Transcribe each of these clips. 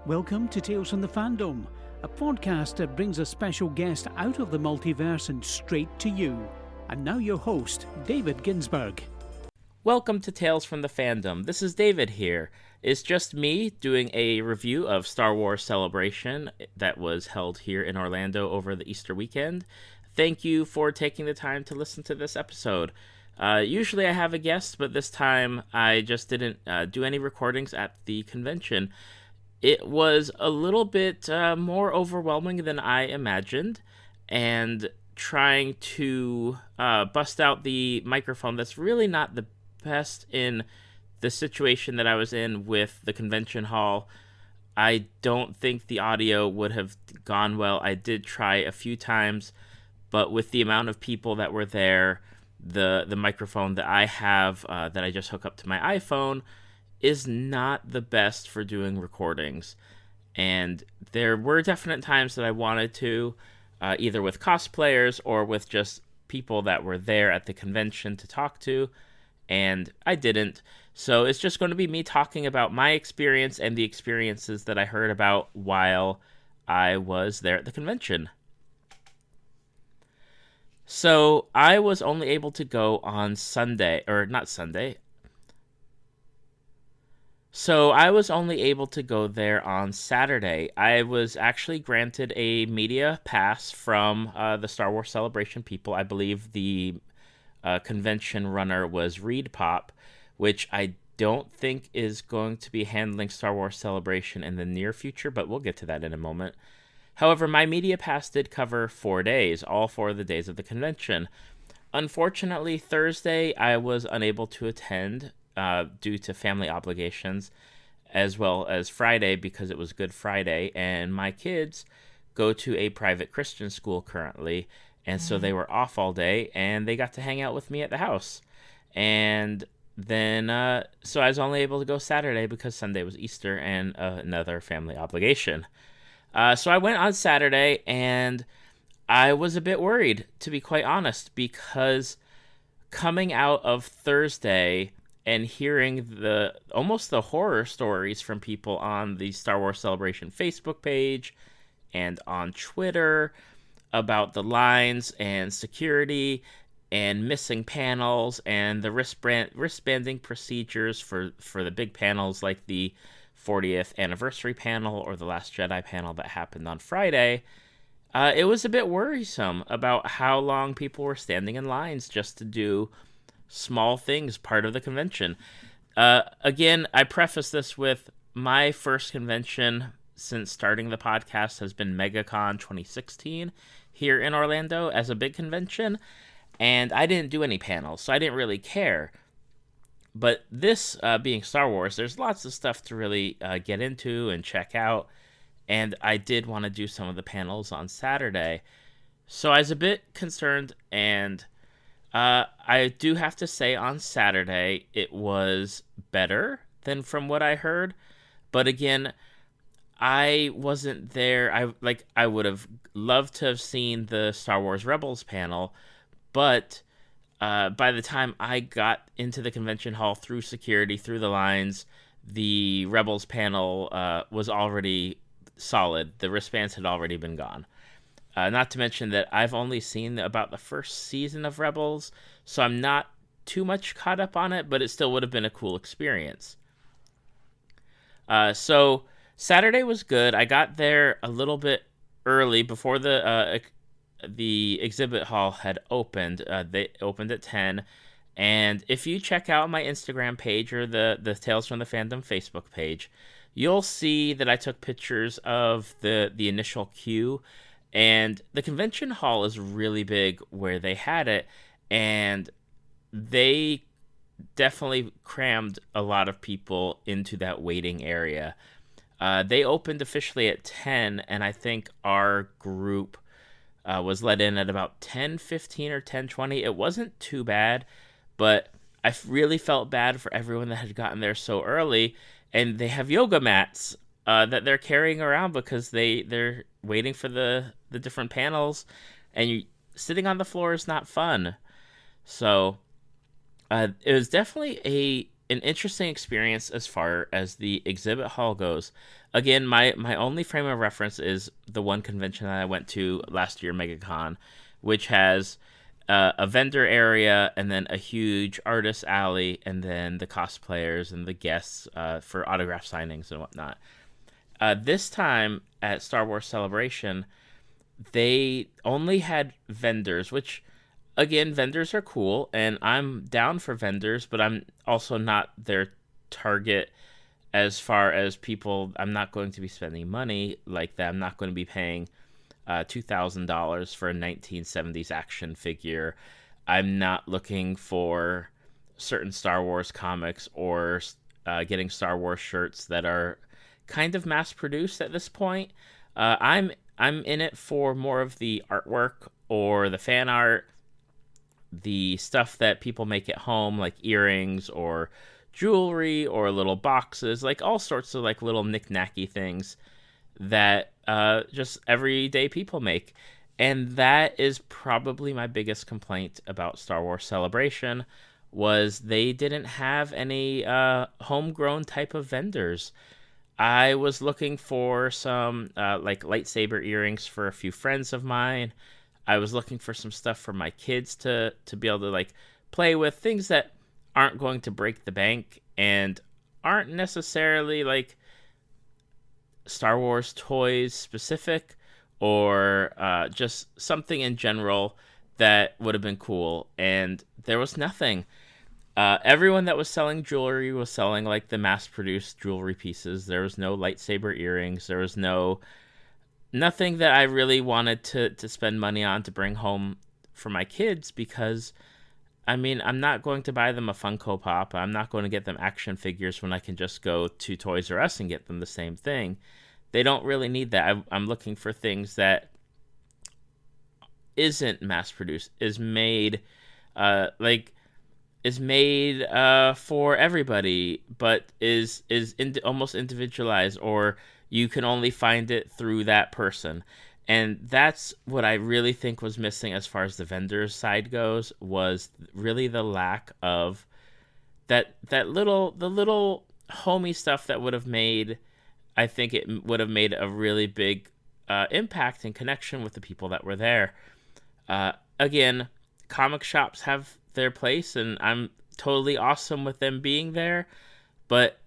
Welcome to Tales from the Fandom, a podcast that brings a special guest out of the multiverse and straight to you. And now your host, David Ginsburg. Welcome to Tales from the Fandom. This is David here. It's just me doing a review of Star Wars Celebration that was held here in Orlando over the Easter weekend. Thank you for taking the time to listen to this episode. Usually I have a guest, but this time I just didn't do any recordings at the convention. It was a little bit more overwhelming than I imagined, and trying to bust out the microphone that's really not the best in the situation that I was in with the convention hall. I don't think the audio would have gone well. I did try a few times, but with the amount of people that were there, the microphone that I have that I just hook up to my iPhone is not the best for doing recordings. And there were definite times that I wanted to, either with cosplayers or with just people that were there at the convention to talk to, and I didn't. So it's just going to be me talking about my experience and the experiences that I heard about while I was there at the convention. So I was only able to go on Sunday, or not Sunday. So I was only able to go there on Saturday. I was actually granted a media pass from the Star Wars Celebration people. I believe the convention runner was Reed Pop, which I don't think is going to be handling Star Wars Celebration in the near future, but we'll get to that in a moment. However, my media pass did cover 4 days, all 4 of the days of the convention. Unfortunately, Thursday I was unable to attend due to family obligations, as well as Friday because it was Good Friday, and my kids go to a private Christian school currently, and so they were off all day, and they got to hang out with me at the house. And then, so I was only able to go Saturday because Sunday was Easter and another family obligation. So I went on Saturday, and I was a bit worried, to be quite honest, because coming out of Thursday and hearing almost the horror stories from people on the Star Wars Celebration Facebook page and on Twitter about the lines and security and missing panels and the wristbanding procedures for the big panels like the 40th anniversary panel or the Last Jedi panel that happened on Friday, it was a bit worrisome about how long people were standing in lines just to do small things part of the convention. Again, I preface this with my first convention since starting the podcast has been MegaCon 2016 here in Orlando as a big convention, and I didn't do any panels, so I didn't really care. But this being Star Wars, there's lots of stuff to really get into and check out, and I did want to do some of the panels on Saturday. So I was a bit concerned, and I do have to say on Saturday it was better than from what I heard. But again, I wasn't there. I would have loved to have seen the Star Wars Rebels panel, but by the time I got into the convention hall through security, through the lines, the Rebels panel was already solid. The wristbands had already been gone. Not to mention that I've only seen about the first season of Rebels, so I'm not too much caught up on it, but it still would have been a cool experience. So Saturday was good. I got there a little bit early before the exhibit hall had opened. They opened at 10, and if you check out my Instagram page or the Tales from the Fandom Facebook page, you'll see that I took pictures of the initial queue. And the convention hall is really big where they had it, and they definitely crammed a lot of people into that waiting area. They opened officially at 10, and I think our group was let in at about 10:15 or 10:20. It wasn't too bad, but I really felt bad for everyone that had gotten there so early, and they have yoga mats that they're carrying around because they're waiting for the different panels, and sitting on the floor is not fun. So it was definitely an interesting experience as far as the exhibit hall goes. Again, my only frame of reference is the one convention that I went to last year, MegaCon, which has a vendor area and then a huge artist alley, and then the cosplayers and the guests for autograph signings and whatnot. This time at Star Wars Celebration, they only had vendors, which, again, vendors are cool, and I'm down for vendors, but I'm also not their target as far as people. I'm not going to be spending money like that. I'm not going to be paying $2,000 for a 1970s action figure. I'm not looking for certain Star Wars comics or getting Star Wars shirts that are kind of mass produced at this point. I'm in it for more of the artwork or the fan art, the stuff that people make at home, like earrings or jewelry or little boxes, like all sorts of like little knick-knacky things that just everyday people make. And that is probably my biggest complaint about Star Wars Celebration, was they didn't have any homegrown type of vendors. I was looking for some like lightsaber earrings for a few friends of mine. I was looking for some stuff for my kids to be able to like play with, things that aren't going to break the bank and aren't necessarily like Star Wars toys specific, or just something in general that would have been cool. And there was nothing. Everyone that was selling jewelry was selling like the mass-produced jewelry pieces. There was no lightsaber earrings. There was nothing that I really wanted to spend money on to bring home for my kids, because I mean, I'm not going to buy them a Funko Pop. I'm not going to get them action figures when I can just go to Toys R Us and get them the same thing. They don't really need that. I'm looking for things that isn't mass-produced, is made for everybody, but is almost individualized, or you can only find it through that person. And that's what I really think was missing as far as the vendors side goes, was really the lack of the little homey stuff that would have made, I think it would have made a really big impact and connection with the people that were there. Again, comic shops have their place, and I'm totally awesome with them being there. But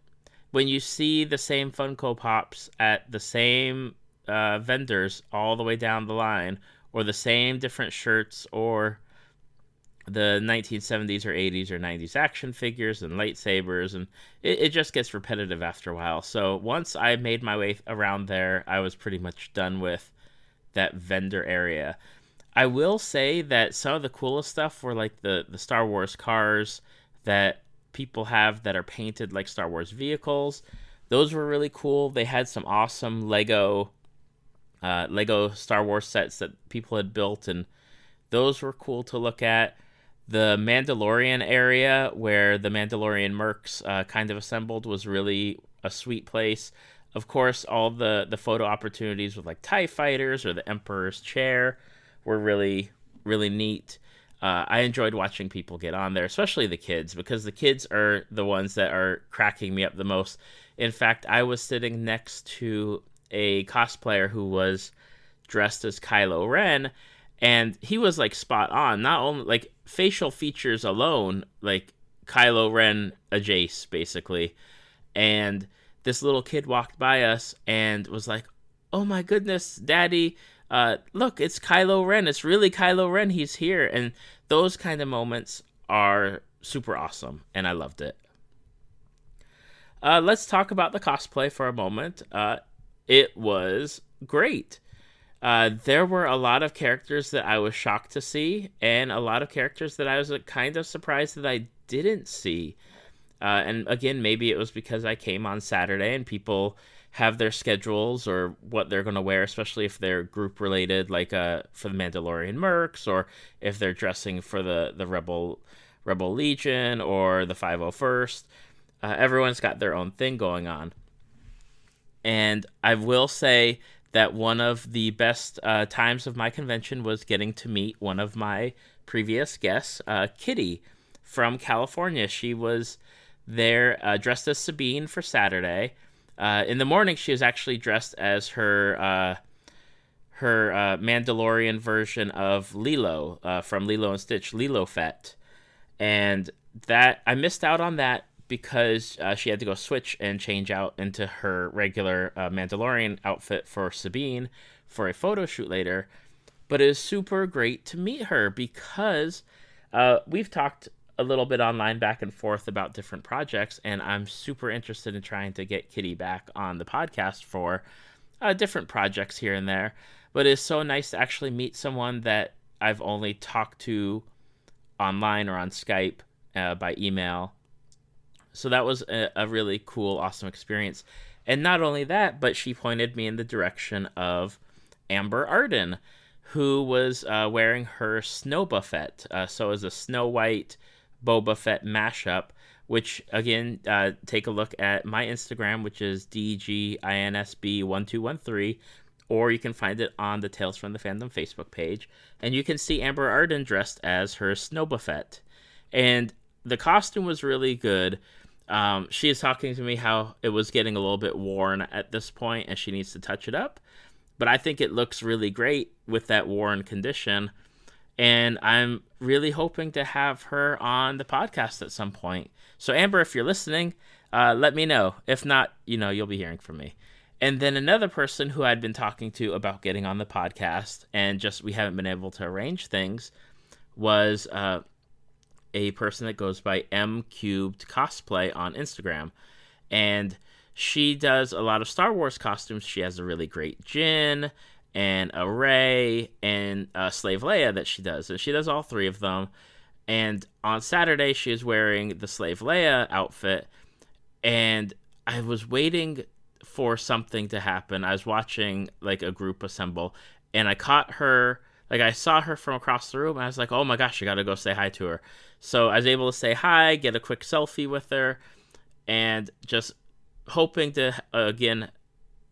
when you see the same Funko Pops at the same vendors all the way down the line, or the same different shirts, or the 1970s or 80s or 90s action figures and lightsabers, and it just gets repetitive after a while. So once I made my way around there, I was pretty much done with that vendor area. I will say that some of the coolest stuff were like the Star Wars cars that people have that are painted like Star Wars vehicles. Those were really cool. They had some awesome Lego Star Wars sets that people had built, and those were cool to look at. The Mandalorian area, where the Mandalorian mercs kind of assembled, was really a sweet place. Of course, all the photo opportunities with like TIE fighters or the Emperor's chair were really, really neat. I enjoyed watching people get on there, especially the kids, because the kids are the ones that are cracking me up the most. In fact, I was sitting next to a cosplayer who was dressed as Kylo Ren, and he was like spot on. Not only like facial features alone, like Kylo Ren adjacent, basically. And this little kid walked by us and was like, "Oh my goodness, Daddy, look, it's Kylo Ren. It's really Kylo Ren. He's here." And those kind of moments are super awesome, and I loved it. Let's talk about the cosplay for a moment. It was great. There were a lot of characters that I was shocked to see, and a lot of characters that I was kind of surprised that I didn't see. And again, maybe it was because I came on Saturday and people have their schedules or what they're going to wear, especially if they're group related, like for the Mandalorian mercs, or if they're dressing for the Rebel Legion or the 501st. Everyone's got their own thing going on. And I will say that one of the best times of my convention was getting to meet one of my previous guests, Kitty from California. She was there dressed as Sabine for Saturday. In the morning, she was actually dressed as her Mandalorian version of Lilo from Lilo and Stitch, Lilo Fett. And that I missed out on that because she had to go switch and change out into her regular Mandalorian outfit for Sabine for a photo shoot later. But it was super great to meet her because we've talked a little bit online back and forth about different projects, and I'm super interested in trying to get Kitty back on the podcast for different projects here and there. But it's so nice to actually meet someone that I've only talked to online or on Skype, by email. So that was a really cool, awesome experience. And not only that, but she pointed me in the direction of Amber Arden, who was wearing her Snow Buffet. So it was a Snow White Boba Fett mashup, which, again, take a look at my Instagram, which is DGINSB1213, or you can find it on the Tales from the Fandom Facebook page, and you can see Amber Arden dressed as her Snow Buffet. And the costume was really good. She is talking to me how it was getting a little bit worn at this point, and she needs to touch it up. But I think it looks really great with that worn condition. And I'm really hoping to have her on the podcast at some point. So Amber, if you're listening, let me know. If not, you'll be hearing from me. And then another person who I'd been talking to about getting on the podcast, and just we haven't been able to arrange things, was a person that goes by M Cubed Cosplay on Instagram. And she does a lot of Star Wars costumes. She has a really great Jyn and a Rey and a Slave Leia that she does. And she does all three of them. And on Saturday, she is wearing the Slave Leia outfit. And I was waiting for something to happen. I was watching like a group assemble, and I caught her. Like, I saw her from across the room, and I was like, oh my gosh, I gotta go say hi to her. So I was able to say hi, get a quick selfie with her, and just hoping to, again,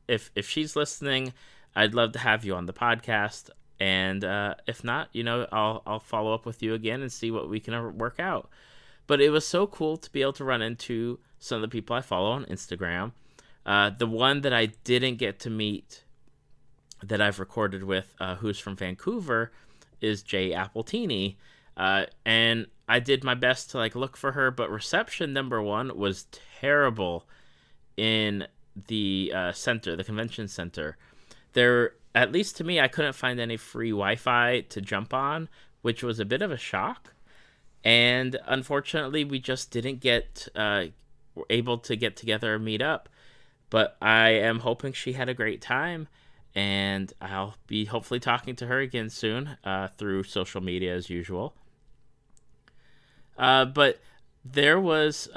if she's listening, I'd love to have you on the podcast. And if not, I'll follow up with you again and see what we can work out. But it was so cool to be able to run into some of the people I follow on Instagram. The one that I didn't get to meet that I've recorded with, who's from Vancouver, is Jay Appletini. And I did my best to look for her, but reception, number one, was terrible in the center, the convention center. There, at least to me, I couldn't find any free Wi-Fi to jump on, which was a bit of a shock. And unfortunately, we just didn't get able to get together and meet up. But I am hoping she had a great time, and I'll be hopefully talking to her again soon through social media as usual. But there was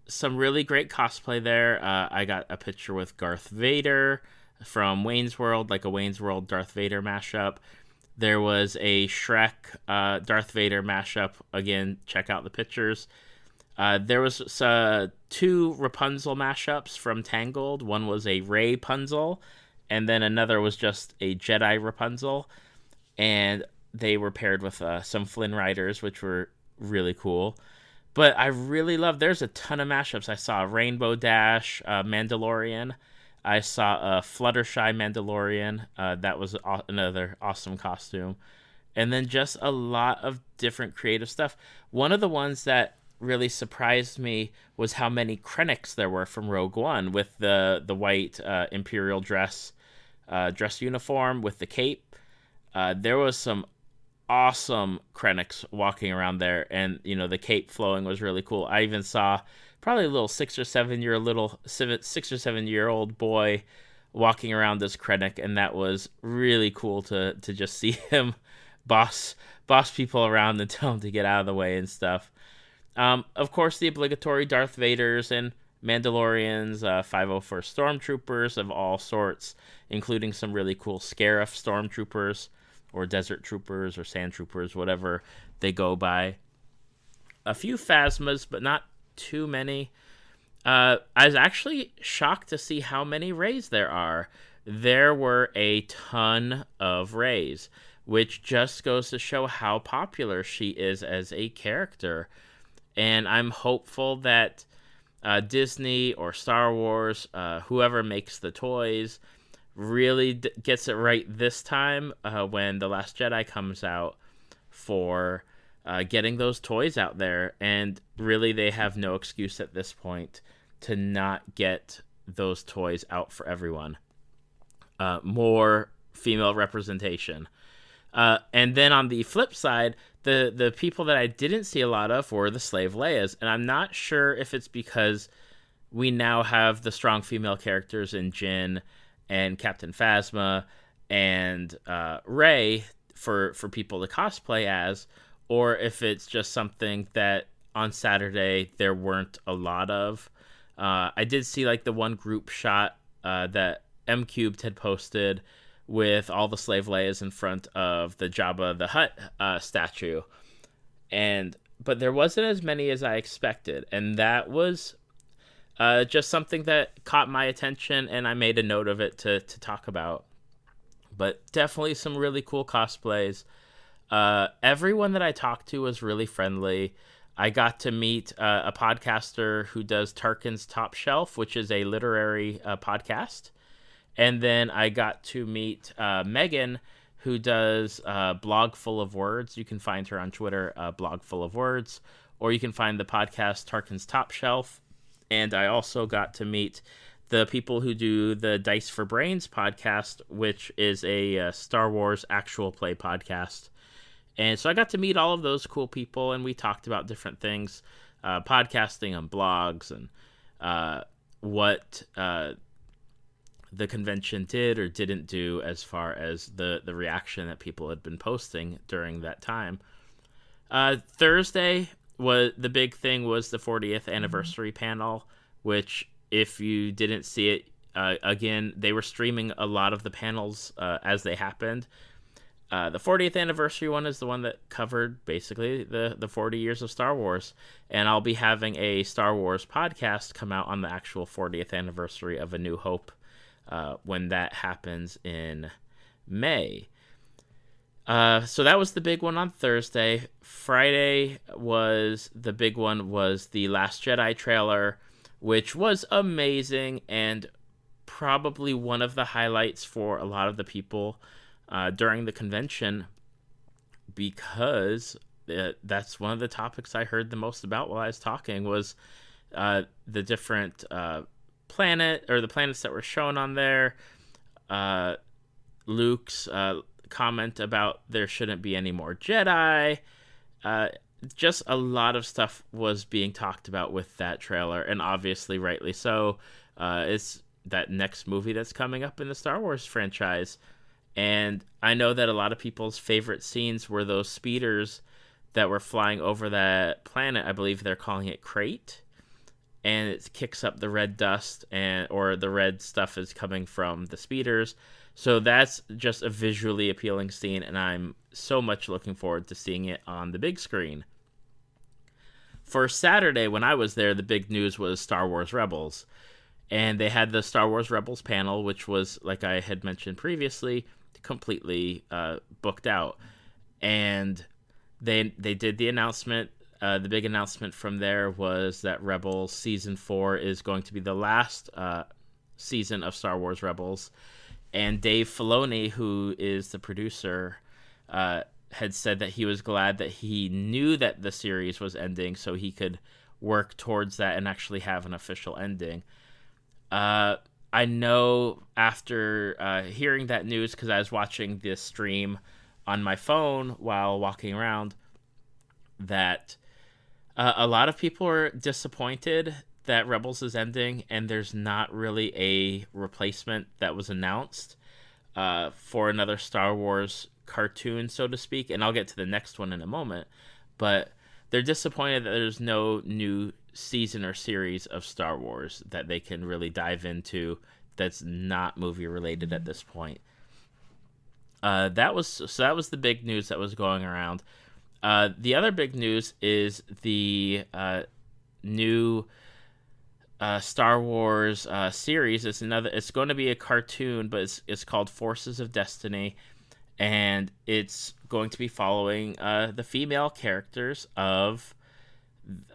some really great cosplay there. I got a picture with Darth Vader from Wayne's World, like a Wayne's World Darth Vader mashup. There was a Shrek Darth Vader mashup. Again, check out the pictures. There was two Rapunzel mashups from Tangled. One was a Rey Punzel, and then another was just a Jedi Rapunzel. And they were paired with some Flynn Riders, which were really cool. But I really love, there's a ton of mashups. I saw a Rainbow Dash Mandalorian. I saw a Fluttershy Mandalorian. That was another awesome costume. And then just a lot of different creative stuff. One of the ones that really surprised me was how many Krennics there were from Rogue One with the white Imperial dress uniform with the cape. There was some awesome Krennics walking around there, and the cape flowing was really cool. I even saw probably a little 6 or 7 year old boy walking around as Krennic, and that was really cool to just see him boss people around and tell them to get out of the way and stuff. Of course, the obligatory Darth Vaders and Mandalorians, 501st Stormtroopers of all sorts, including some really cool Scarif Stormtroopers, or Desert Troopers, or Sand Troopers, whatever they go by. A few Phasmas, but not too many. I was actually shocked to see how many Reys there are. There were a ton of Reys, which just goes to show how popular she is as a character. and I'm hopeful that Disney or Star Wars, whoever makes the toys, really gets it right this time when The Last Jedi comes out for getting those toys out there. And really, they have no excuse at this point to not get those toys out for everyone. More female representation. And then on the flip side, the people that I didn't see a lot of were the slave Leias. And I'm not sure if it's because we now have the strong female characters in Jyn and Captain Phasma and Rey for people to cosplay as, or if it's just something that on Saturday there weren't a lot of. I did see like the one group shot that M Cubed had posted with all the slave Leias in front of the Jabba the Hutt statue, but there wasn't as many as I expected, and that was just something that caught my attention, and I made a note of it to talk about. But definitely some really cool cosplays. Everyone that I talked to was really friendly. I got to meet a podcaster who does Tarkin's Top Shelf, which is a literary podcast. And then I got to meet Megan, who does Blog Full of Words. You can find her on Twitter, Blog Full of Words, or you can find the podcast Tarkin's Top Shelf. And I also got to meet the people who do the Dice for Brains podcast, which is a Star Wars actual play podcast. And so I got to meet all of those cool people, and we talked about different things, podcasting on blogs, and what the convention did or didn't do as far as the reaction that people had been posting during that time. Thursday, the big thing was the 40th anniversary panel, which if you didn't see it, again, they were streaming a lot of the panels as they happened. The 40th anniversary one is the one that covered basically the 40 years of Star Wars. And I'll be having a Star Wars podcast come out on the actual 40th anniversary of A New Hope when that happens in May. So that was the big one on Thursday. Friday was the big one, was the Last Jedi trailer, which was amazing and probably one of the highlights for a lot of the people during the convention, because that's one of the topics I heard the most about while I was talking, was the different the planets that were shown on there. Luke's comment about there shouldn't be any more Jedi. Just a lot of stuff was being talked about with that trailer, and obviously rightly so. It's that next movie that's coming up in the Star Wars franchise. And I know that a lot of people's favorite scenes were those speeders that were flying over that planet. I believe they're calling it Crate. And it kicks up the red dust, or the red stuff is coming from the speeders. So that's just a visually appealing scene, and I'm so much looking forward to seeing it on the big screen. For Saturday, when I was there, the big news was Star Wars Rebels. And they had the Star Wars Rebels panel, which was, like I had mentioned previously, completely booked out. And they did the announcement. The big announcement from there was that Rebels Season 4 is going to be the last season of Star Wars Rebels. And Dave Filoni, who is the producer, had said that he was glad that he knew that the series was ending so he could work towards that and actually have an official ending. I know after hearing that news, because I was watching this stream on my phone while walking around, that a lot of people are disappointed that Rebels is ending, and there's not really a replacement that was announced for another Star Wars cartoon, so to speak. And I'll get to the next one in a moment. But they're disappointed that there's no new season or series of Star Wars that they can really dive into that's not movie related at this point. That was the big news that was going around. The other big news is the new Star Wars series. It's going to be a cartoon, but it's called Forces of Destiny, and it's going to be following the female characters of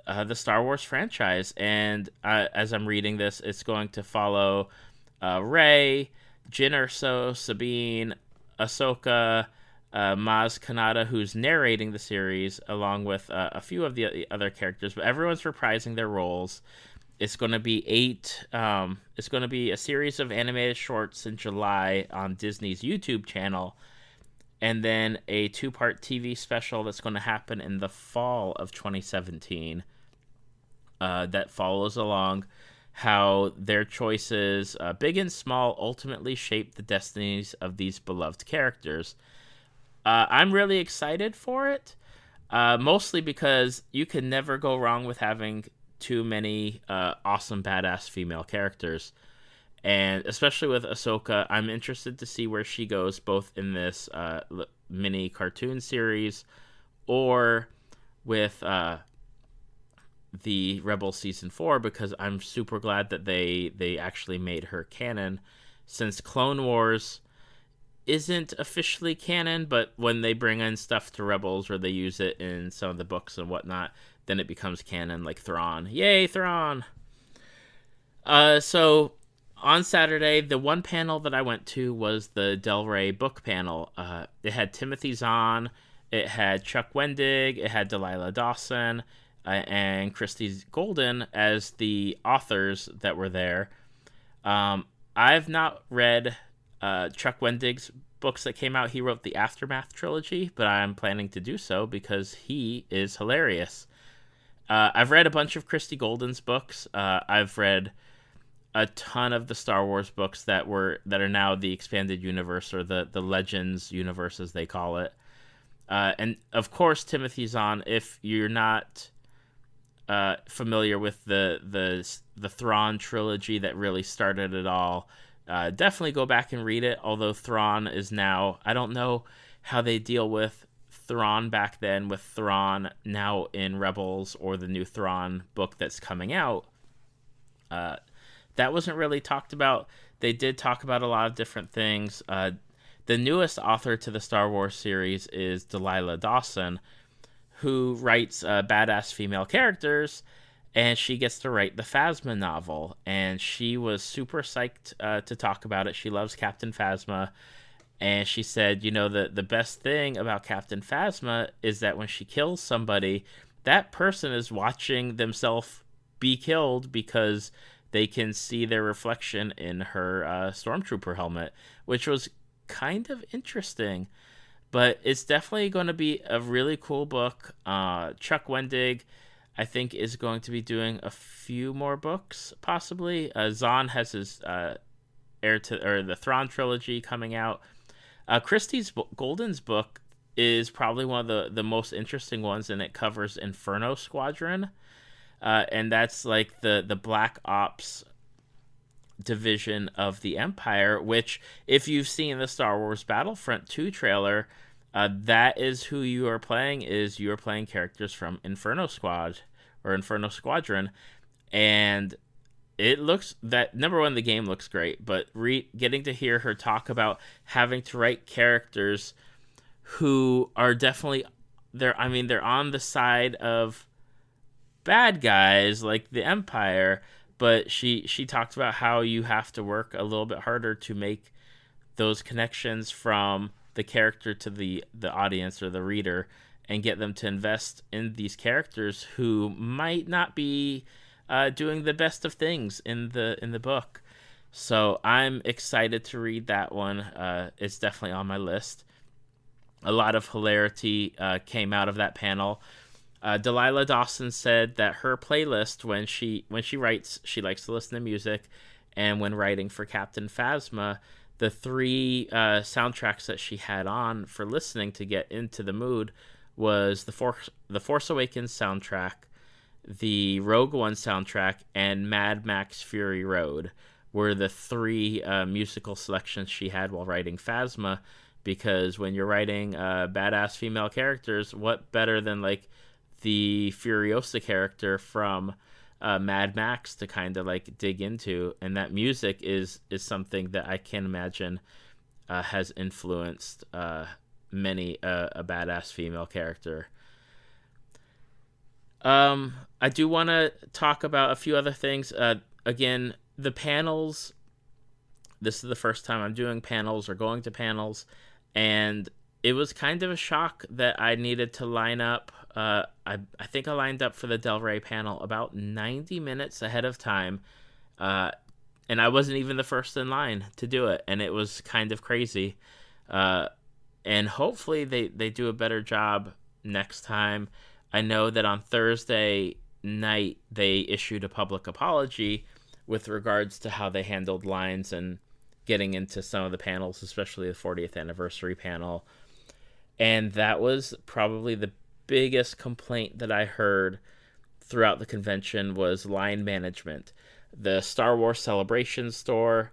the Star Wars franchise. And as I'm reading this, it's going to follow Rey, Jyn Erso, Sabine, Ahsoka, Maz Kanata, who's narrating the series, along with a few of the other characters. But everyone's reprising their roles. It's going to be it's going to be a series of animated shorts in July on Disney's YouTube channel, and then a 2-part TV special that's going to happen in the fall of 2017 that follows along how their choices, big and small, ultimately shape the destinies of these beloved characters. I'm really excited for it, mostly because you can never go wrong with having too many awesome, badass female characters. And especially with Ahsoka, I'm interested to see where she goes, both in this mini cartoon series or with the Rebels Season 4, because I'm super glad that they actually made her canon, since Clone Wars isn't officially canon, but when they bring in stuff to Rebels or they use it in some of the books and whatnot, then it becomes canon, like Thrawn. Yay, Thrawn! So on Saturday, the one panel that I went to was the Del Rey book panel. It had Timothy Zahn, it had Chuck Wendig, it had Delilah Dawson, and Christy Golden as the authors that were there. I've not read Chuck Wendig's books that came out. He wrote the Aftermath trilogy, but I'm planning to do so because he is hilarious. I've read a bunch of Christy Golden's books. I've read a ton of the Star Wars books that are now the expanded universe, or the Legends universe as they call it. And of course, Timothy Zahn. If you're not familiar with the Thrawn trilogy that really started it all, definitely go back and read it. Although Thrawn is now, I don't know how they deal with Thrawn back then with Thrawn now in Rebels or the new Thrawn book that's coming out. That wasn't really talked about. They did talk about a lot of different things. The newest author to the Star Wars series is Delilah Dawson, who writes badass female characters, and she gets to write the Phasma novel. And she was super psyched to talk about it. She loves Captain Phasma. And she said, the best thing about Captain Phasma is that when she kills somebody, that person is watching themselves be killed because they can see their reflection in her stormtrooper helmet, which was kind of interesting. But it's definitely going to be a really cool book. Chuck Wendig, I think, is going to be doing a few more books, possibly. Zahn has his the Thrawn trilogy coming out. Christy Golden's book is probably one of the most interesting ones, and it covers Inferno Squadron. And that's like the Black Ops division of the Empire, which, if you've seen the Star Wars Battlefront 2 trailer, that is who you are playing. You are playing characters from Inferno Squad or Inferno Squadron, and it looks that, number one, the game looks great, but getting to hear her talk about having to write characters who are definitely they're on the side of bad guys like the Empire, but she talked about how you have to work a little bit harder to make those connections from the character to the audience or the reader, and get them to invest in these characters who might not be doing the best of things in the book. So I'm excited to read that one. It's definitely on my list. A lot of hilarity came out of that panel. Delilah Dawson said that her playlist, when she writes, she likes to listen to music, and when writing for Captain Phasma, the 3 soundtracks that she had on for listening to get into the mood was the Force Awakens soundtrack, the Rogue One soundtrack, and Mad Max Fury Road were the 3 musical selections she had while writing Phasma, because when you're writing badass female characters, what better than like the Furiosa character from Mad Max to kind of like dig into, and that music is something that I can imagine has influenced many a badass female character. I do want to talk about a few other things. Again, the panels. This is the first time I'm doing panels or going to panels, and it was kind of a shock that I needed to line up. I think I lined up for the Del Rey panel about 90 minutes ahead of time, uh, and I wasn't even the first in line to do it, and it was kind of crazy. Uh, and hopefully they do a better job next time. I know that on Thursday night they issued a public apology with regards to how they handled lines and getting into some of the panels, especially the 40th anniversary panel. And that was probably the biggest complaint that I heard throughout the convention was line management. The Star Wars Celebration store,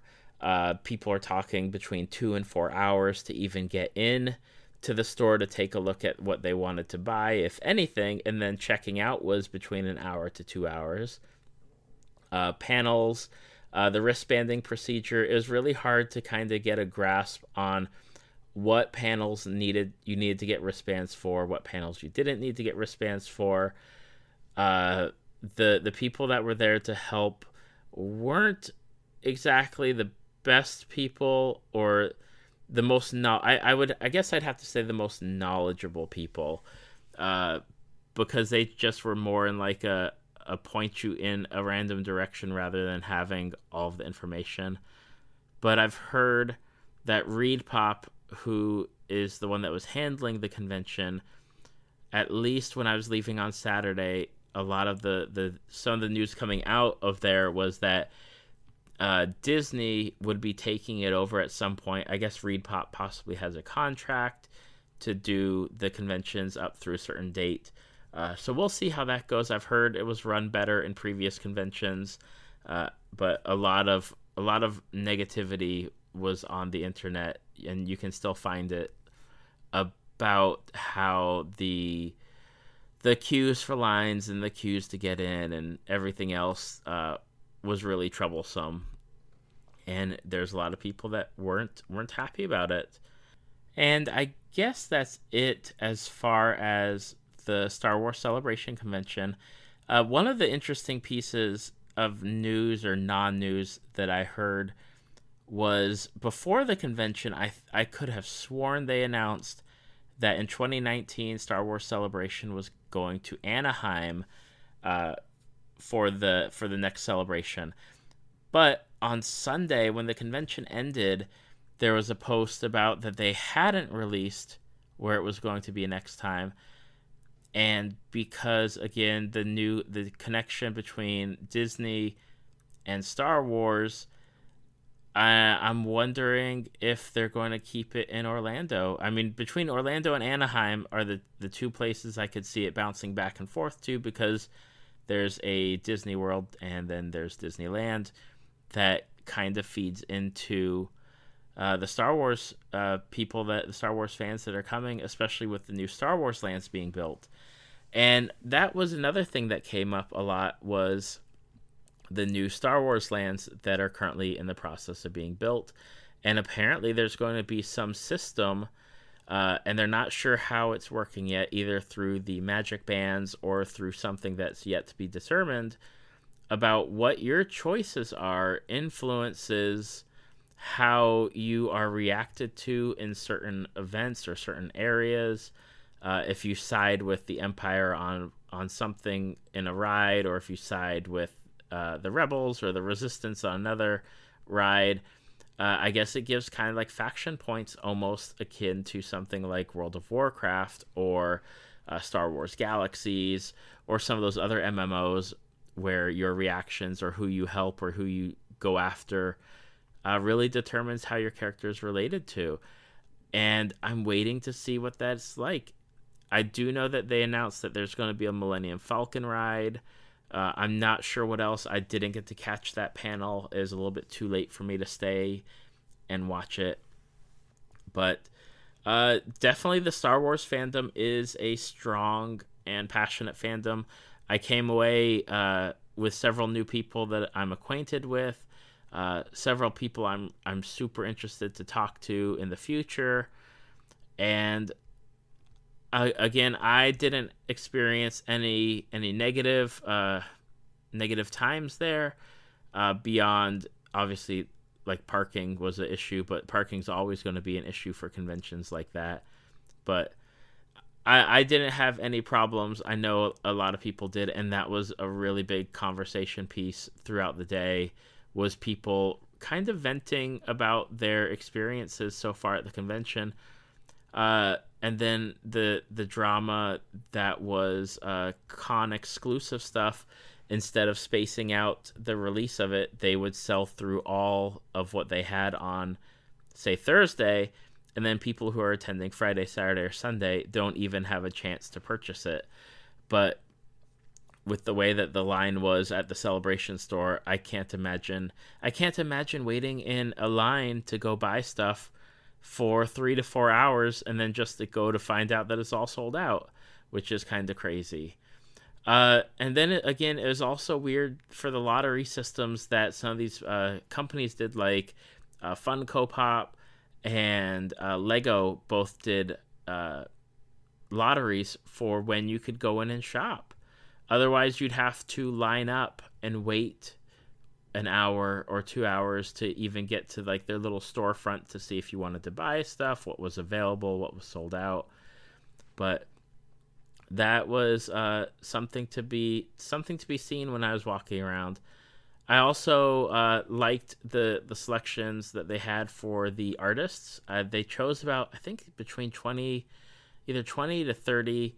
people are talking between 2 and 4 hours to even get in to the store to take a look at what they wanted to buy, if anything, and then checking out was between an hour to 2 hours. Panels, the wristbanding procedure is really hard to kind of get a grasp on what panels you needed to get wristbands for, what panels you didn't need to get wristbands for. The people that were there to help weren't exactly the best people or the most I guess I'd have to say the most knowledgeable people, because they just were more in like a point you in a random direction rather than having all of the information. But I've heard that Reed Pop, who is the one that was handling the convention, at least when I was leaving on Saturday, a lot of some of the news coming out of there was that Disney would be taking it over at some point. I guess Reed Pop possibly has a contract to do the conventions up through a certain date. So we'll see how that goes. I've heard it was run better in previous conventions, but a lot of negativity was on the internet, and you can still find it about how the queues for lines and the queues to get in and everything else was really troublesome, and there's a lot of people that weren't happy about it. And I guess that's it as far as the Star Wars Celebration Convention. One of the interesting pieces of news or non-news that I heard was before the convention, I could have sworn they announced that in 2019 Star Wars Celebration was going to Anaheim for the next celebration. But on Sunday, when the convention ended, there was a post about that they hadn't released where it was going to be next time. And because, again, the connection between Disney and Star Wars, I'm wondering if they're going to keep it in Orlando. I mean, between Orlando and Anaheim are the two places I could see it bouncing back and forth to, because there's a Disney World and then there's Disneyland that kind of feeds into the Star Wars the Star Wars fans that are coming, especially with the new Star Wars lands being built. And that was another thing that came up a lot, was the new Star Wars lands that are currently in the process of being built. And apparently there's going to be some system, and they're not sure how it's working yet, either through the magic bands or through something that's yet to be determined, about what your choices are influences how you are reacted to in certain events or certain areas. If you side with the Empire on something in a ride, or if you side with the Rebels or the Resistance on another ride, I guess it gives kind of like faction points, almost akin to something like World of Warcraft or Star Wars Galaxies or some of those other MMOs, where your reactions or who you help or who you go after really determines how your character is related to. And I'm waiting to see what that's like. I do know that they announced that there's going to be a Millennium Falcon ride. I'm not sure what else. I didn't get to catch that panel. It was a little bit too late for me to stay and watch it. But definitely the Star Wars fandom is a strong and passionate fandom. I came away with several new people that I'm acquainted with, several people I'm super interested to talk to in the future, and Again, I didn't experience any negative times there, beyond obviously like parking was an issue, but parking's always going to be an issue for conventions like that. But I didn't have any problems. I know a lot of people did, and that was a really big conversation piece throughout the day, was people kind of venting about their experiences so far at the convention. And then the drama that was con exclusive stuff, instead of spacing out the release of it, they would sell through all of what they had on, say, Thursday, and then people who are attending Friday, Saturday, or Sunday don't even have a chance to purchase it. But with the way that the line was at the Celebration store, I can't imagine waiting in a line to go buy stuff for 3 to 4 hours and then just to go to find out that it's all sold out, which is kind of crazy. And then again, it was also weird for the lottery systems that some of these companies did, like Funko Pop and Lego both did lotteries for when you could go in and shop. Otherwise, you'd have to line up and wait an hour or 2 hours to even get to like their little storefront to see if you wanted to buy stuff, what was available, what was sold out. But that was something to be seen when I was walking around. I also liked the selections that they had for the artists. They chose about, I think, between 20 to 30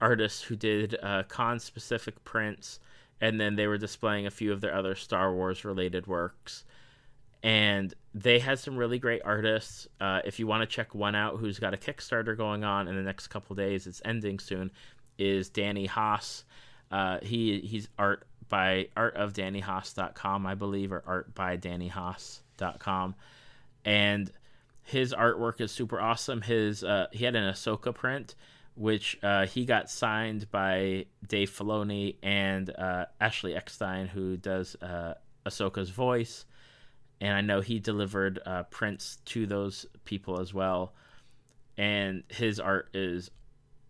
artists who did con specific prints, and then they were displaying a few of their other Star Wars related works. And they had some really great artists. If you want to check one out who's got a Kickstarter going on in the next couple days, it's ending soon, is Danny Haas. He's art by artofdannyhaas.com, I believe, or artbydannyhaas.com. And his artwork is super awesome. He had an Ahsoka print, which he got signed by Dave Filoni and Ashley Eckstein, who does Ahsoka's voice. And I know he delivered prints to those people as well. And his art is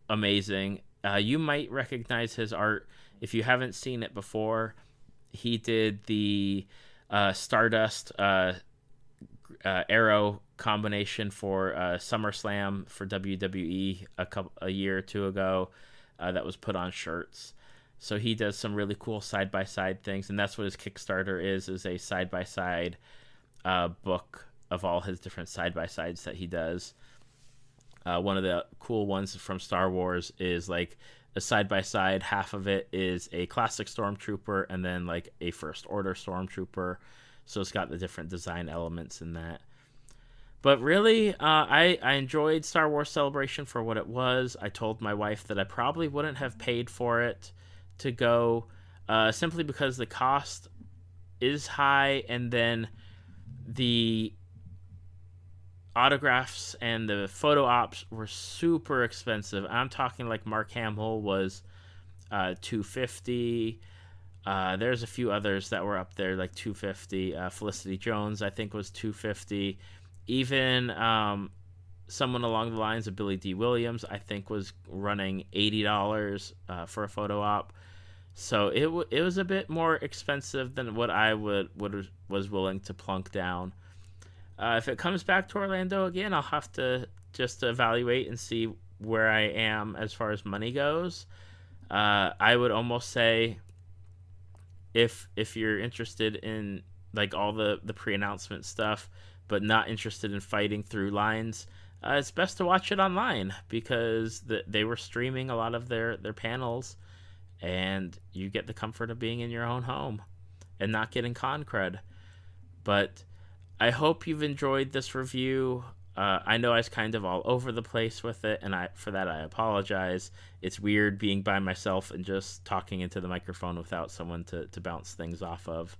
amazing. You might recognize his art if you haven't seen it before. He did the Stardust Arrow combination for SummerSlam for WWE a year or two ago. That was put on shirts. So he does some really cool side-by-side things, and that's what his Kickstarter is a side-by-side book of all his different side-by-sides that he does. One of the cool ones from Star Wars is like a side-by-side. Half of it is a classic Stormtrooper and then like a First Order Stormtrooper. So it's got the different design elements in that. But really, I enjoyed Star Wars Celebration for what it was. I told my wife that I probably wouldn't have paid for it to go, simply because the cost is high, and then the autographs and the photo ops were super expensive. I'm talking like Mark Hamill was $250. There's a few others that were up there like $250. Felicity Jones, I think, was $250. Even someone along the lines of Billy D. Williams, I think, was running $80 for a photo op. So it was a bit more expensive than what I was willing to plunk down. If it comes back to Orlando again, I'll have to just evaluate and see where I am as far as money goes. I would almost say if you're interested in like all the pre-announcement stuff, but not interested in fighting through lines, it's best to watch it online, because they were streaming a lot of their panels, and you get the comfort of being in your own home and not getting con cred. But I hope you've enjoyed this review. I know I was kind of all over the place with it, and for that I apologize. It's weird being by myself and just talking into the microphone without someone to bounce things off of.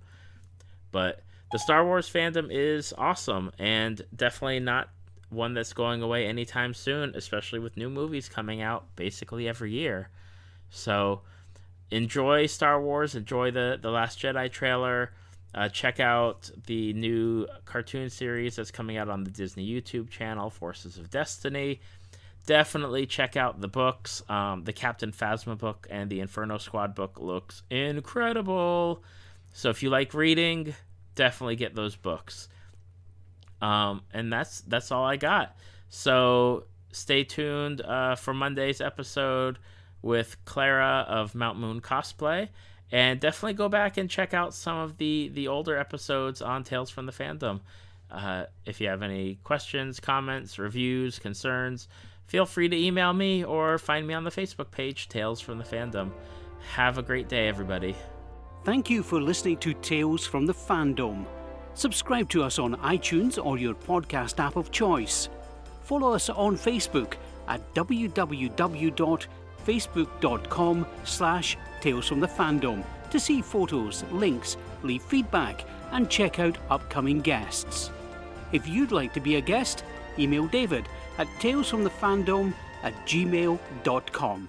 But the Star Wars fandom is awesome, and definitely not one that's going away anytime soon, especially with new movies coming out basically every year. So enjoy Star Wars, enjoy the Last Jedi trailer. Check out the new cartoon series that's coming out on the Disney YouTube channel, Forces of Destiny. definitely check out the books. The Captain Phasma book and the Inferno Squad book looks incredible. So if you like reading, definitely get those books. And that's all I got. So stay tuned for Monday's episode with Clara of Mount Moon Cosplay. And definitely go back and check out some of the older episodes on Tales from the Fandom. If you have any questions, comments, reviews, concerns, feel free to email me or find me on the Facebook page, Tales from the Fandom. Have a great day, everybody. Thank you for listening to Tales from the Fandom. Subscribe to us on iTunes or your podcast app of choice. Follow us on Facebook at www.facebook.com/Tales from the Fandom to see photos, links, leave feedback, and check out upcoming guests. If you'd like to be a guest, email David at talesfromthefandom@gmail.com.